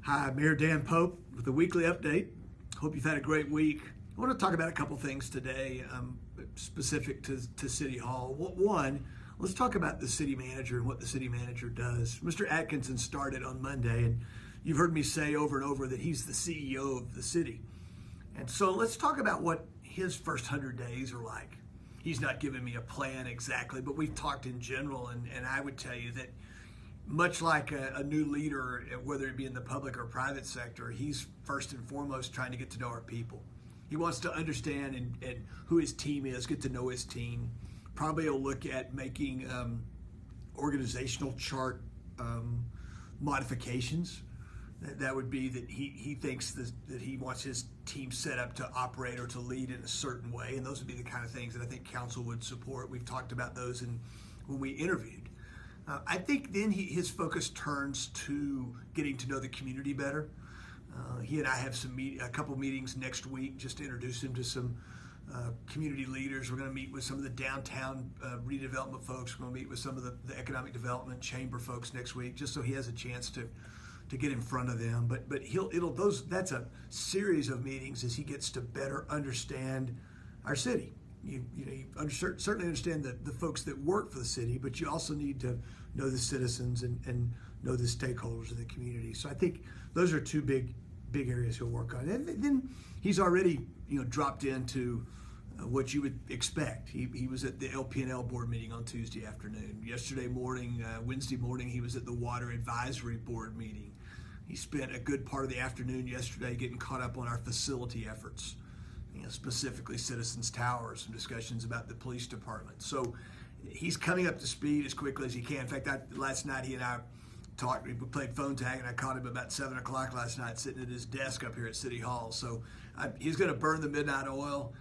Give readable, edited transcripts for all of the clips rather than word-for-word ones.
Hi, Mayor Dan Pope with a weekly update. Hope you've had a great week. I want to talk about a couple things today specific to City Hall. One, let's talk about the city manager and what the city manager does. Mr. Atkinson started on Monday, and you've heard me say over and over that he's the CEO of the city. And so let's talk about what his first 100 days are like. He's not giving me a plan exactly, but we've talked in general, and I would tell you that much like a new leader, whether it be in the public or private sector, he's first and foremost trying to get to know our people. He wants to understand and who his team is, get to know his team. Probably will look at making organizational chart modifications. That would be that he thinks that he wants his team set up to operate or to lead in a certain way, and those would be the kind of things that I think council would support. We've talked about those when we interviewed. I think then his focus turns to getting to know the community better. He and I have a couple meetings next week just to introduce him to some community leaders. We're going to meet with some of the downtown redevelopment folks. We're going to meet with some of the economic development chamber folks next week, just so he has a chance to get in front of them. But that's a series of meetings as he gets to better understand our city. You certainly understand the folks that work for the city, but you also need to know the citizens and know the stakeholders of the community. So I think those are two big areas he'll work on. And then he's already dropped into what you would expect. He was at the LPNL board meeting on Tuesday afternoon. Wednesday morning, he was at the Water Advisory Board meeting. He spent a good part of the afternoon yesterday getting caught up on our facility efforts. Specifically Citizens Tower, some discussions about the police department. So he's coming up to speed as quickly as he can. In fact, last night he and I talked, we played phone tag, and I caught him about 7 o'clock last night sitting at his desk up here at City Hall. So he's going to burn the midnight oil.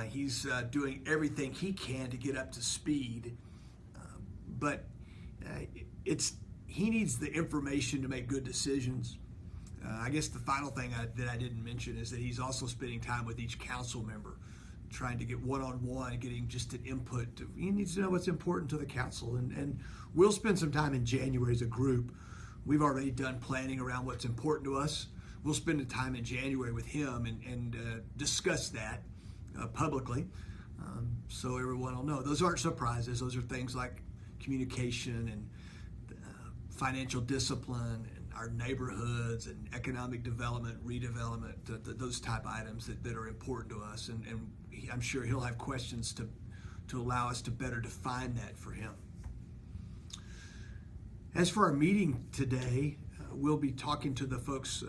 He's doing everything he can to get up to speed. But he needs the information to make good decisions. I guess the final thing that I didn't mention is that he's also spending time with each council member, trying to get one-on-one, getting just an input. He needs to know what's important to the council. And we'll spend some time in January as a group. We've already done planning around what's important to us. We'll spend the time in January with him and discuss that publicly, so everyone will know. Those aren't surprises. Those are things like communication and financial discipline and our neighborhoods and economic development, redevelopment, those type items that are important to us. And I'm sure he'll have questions to allow us to better define that for him. As for our meeting today, we'll be talking to the folks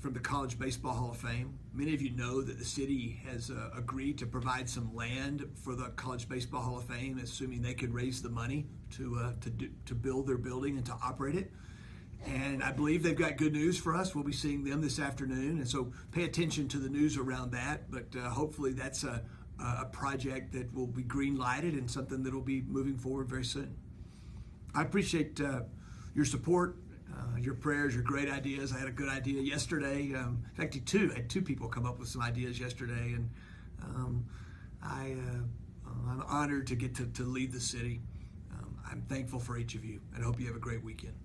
from the College Baseball Hall of Fame. Many of you know that the city has agreed to provide some land for the College Baseball Hall of Fame, assuming they can raise the money to build their building and to operate it. And I believe they've got good news for us. We'll be seeing them this afternoon, and so pay attention to the news around that. But hopefully that's a project that will be green lighted and something that will be moving forward very soon. I appreciate your support. Your prayers, your great ideas. I had a good idea yesterday. In fact, I had two people come up with some ideas yesterday, and I'm honored to get to lead the city. I'm thankful for each of you, and I hope you have a great weekend.